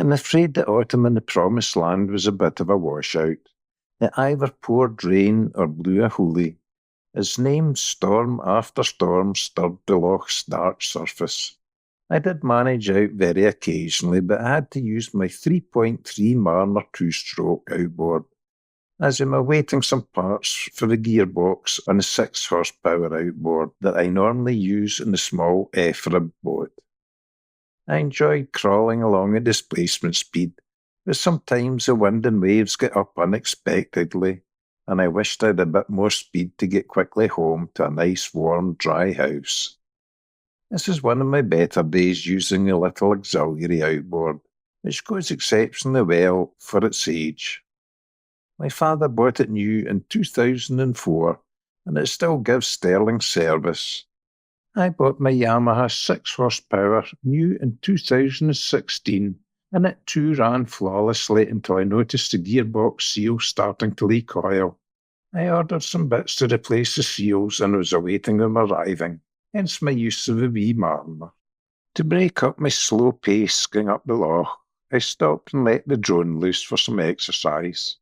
I'm afraid that autumn in the promised land was a bit of a washout. It either poured rain or blew a hoolie. As named storm after storm stirred the loch's dark surface. I did manage out very occasionally, but I had to use my 3.3 Marner two-stroke outboard, as I'm awaiting some parts for the gearbox on the 6 horsepower outboard that I normally use in the small F-rib boat. I enjoyed crawling along at displacement speed, but sometimes the wind and waves get up unexpectedly, and I wished I had a bit more speed to get quickly home to a nice, warm, dry house. This is one of my better days using a little auxiliary outboard, which goes exceptionally well for its age. My father bought it new in 2004, and it still gives sterling service. I bought my Yamaha 6 horsepower new in 2016, and it too ran flawlessly until I noticed the gearbox seal starting to leak oil. I ordered some bits to replace the seals and was awaiting them arriving, hence my use of a wee Marner. To break up my slow pace going up the loch, I stopped and let the drone loose for some exercise.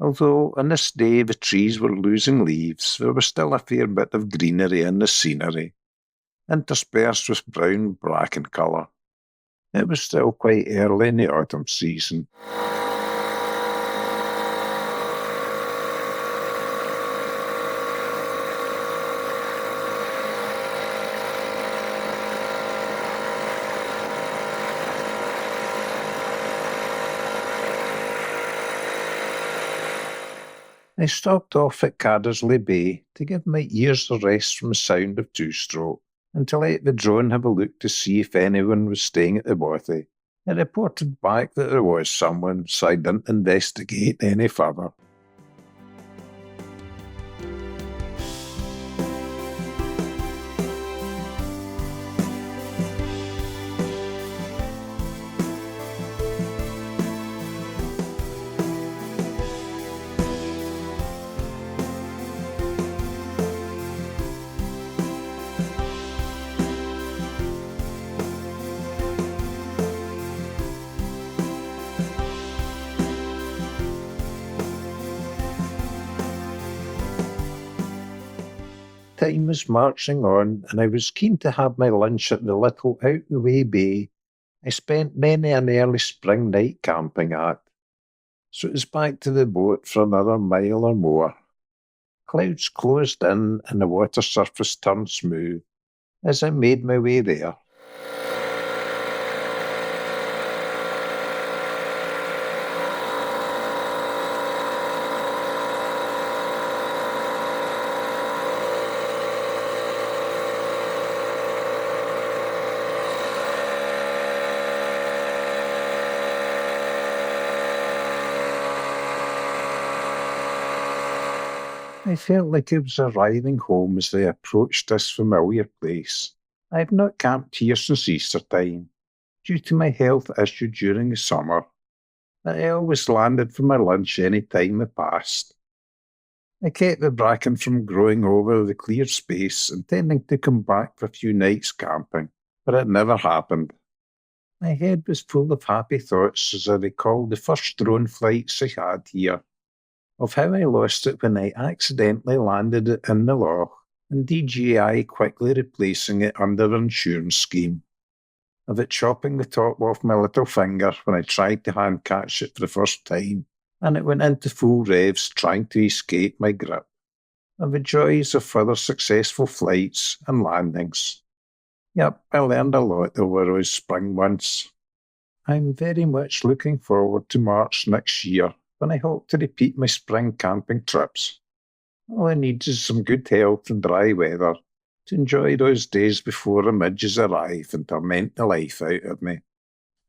Although on this day the trees were losing leaves, there was still a fair bit of greenery in the scenery, interspersed with brown-black in colour. It was still quite early in the autumn season. I stopped off at Caddersley Bay to give my ears a rest from the sound of two-stroke, and to let the drone have a look to see if anyone was staying at the bothy. It reported back that there was someone, so I didn't investigate any further. Time was marching on, and I was keen to have my lunch at the little out-the-way bay I spent many an early spring night camping at. So it was back to the boat for another mile or more. Clouds closed in and the water surface turned smooth as I made my way there. I felt like I was arriving home as I approached this familiar place. I have not camped here since Easter time, due to my health issue during the summer, but I always landed for my lunch any time I passed. I kept the bracken from growing over the clear space, intending to come back for a few nights camping, but it never happened. My head was full of happy thoughts as I recalled the first drone flights I had here, of how I lost it when I accidentally landed it in the loch, and DJI quickly replacing it under an insurance scheme, of it chopping the top off my little finger when I tried to hand catch it for the first time, and it went into full revs trying to escape my grip, of the joys of further successful flights and landings. Yep, I learned a lot over those spring months. I'm very much looking forward to March next year, when I hope to repeat my spring camping trips. All I need is some good health and dry weather to enjoy those days before the midges arrive and torment the life out of me.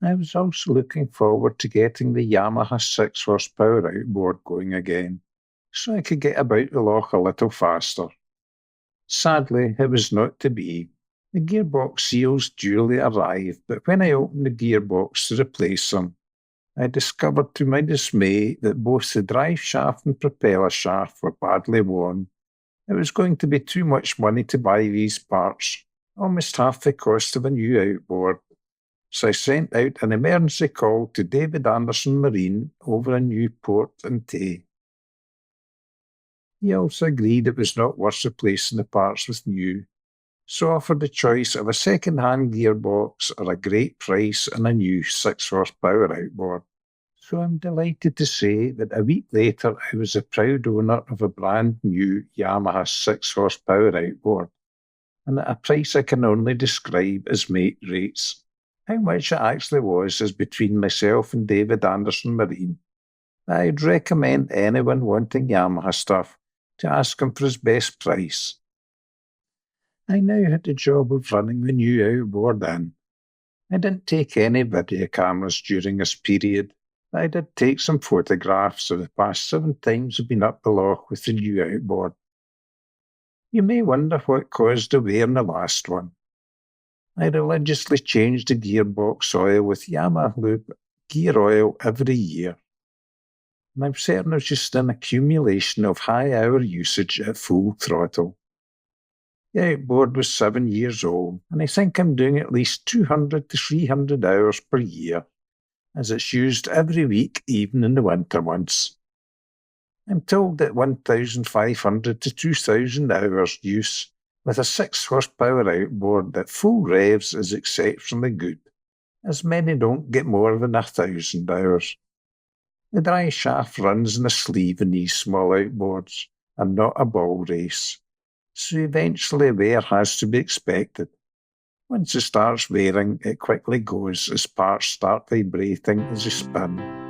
I was also looking forward to getting the Yamaha 6 horsepower outboard going again, so I could get about the loch a little faster. Sadly, it was not to be. The gearbox seals duly arrived, but when I opened the gearbox to replace them, I discovered to my dismay that both the drive shaft and propeller shaft were badly worn. It was going to be too much money to buy these parts, almost half the cost of a new outboard. so I sent out an emergency call to David Anderson Marine over in Newport and Tay. He also agreed it was not worth replacing the parts with new, so offered the choice of a second-hand gearbox or a great price on a new 6-horsepower outboard. So I'm delighted to say that a week later I was a proud owner of a brand new Yamaha 6-horsepower outboard, and at a price I can only describe as mate rates. How much it actually was is between myself and David Anderson Marine. I'd recommend anyone wanting Yamaha stuff to ask him for his best price. I now had the job of running the new outboard in. I didn't take any video cameras during this period, but I did take some photographs of the past 7 times I've been up the loch with the new outboard. You may wonder what caused the wear in the last one. I religiously changed the gearbox oil with Yamaha Lube gear oil every year, and I'm certain it was just an accumulation of high-hour usage at full throttle. The outboard was 7 years old, and I think I'm doing at least 200 to 300 hours per year, as it's used every week, even in the winter months. I'm told that 1,500 to 2,000 hours use with a 6-horsepower outboard at full revs is exceptionally good, as many don't get more than 1,000 hours. The dry shaft runs in a sleeve in these small outboards, and not a ball race, so eventually wear has to be expected. Once it starts wearing, it quickly goes as parts start vibrating as they spin.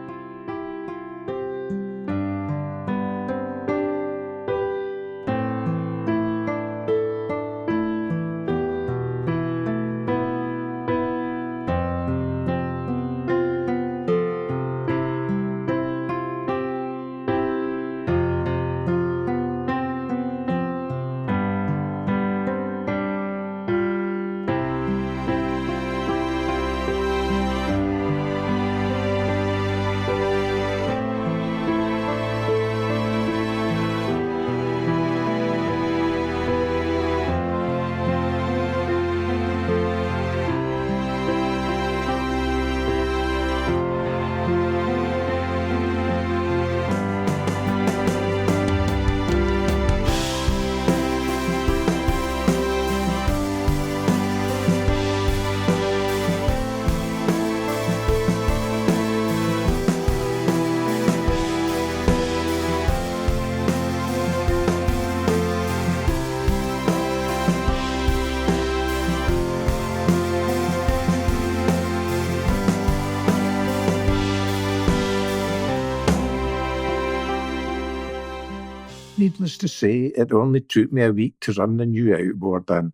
Needless to say, it only took me a week to run the new outboard in.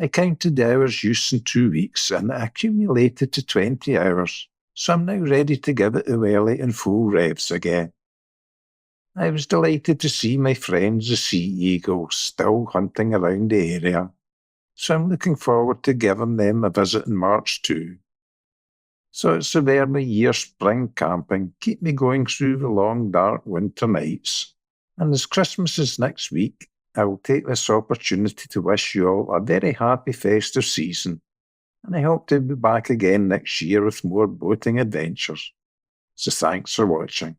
I counted the hours used in 2 weeks, and it accumulated to 20 hours, so I'm now ready to give it the welly in full revs again. I was delighted to see my friends the sea eagles still hunting around the area, so I'm looking forward to giving them a visit in March too. So it's the early year spring camping keep me going through the long dark winter nights. And as Christmas is next week, I will take this opportunity to wish you all a very happy festive season, and I hope to be back again next year with more boating adventures. So thanks for watching.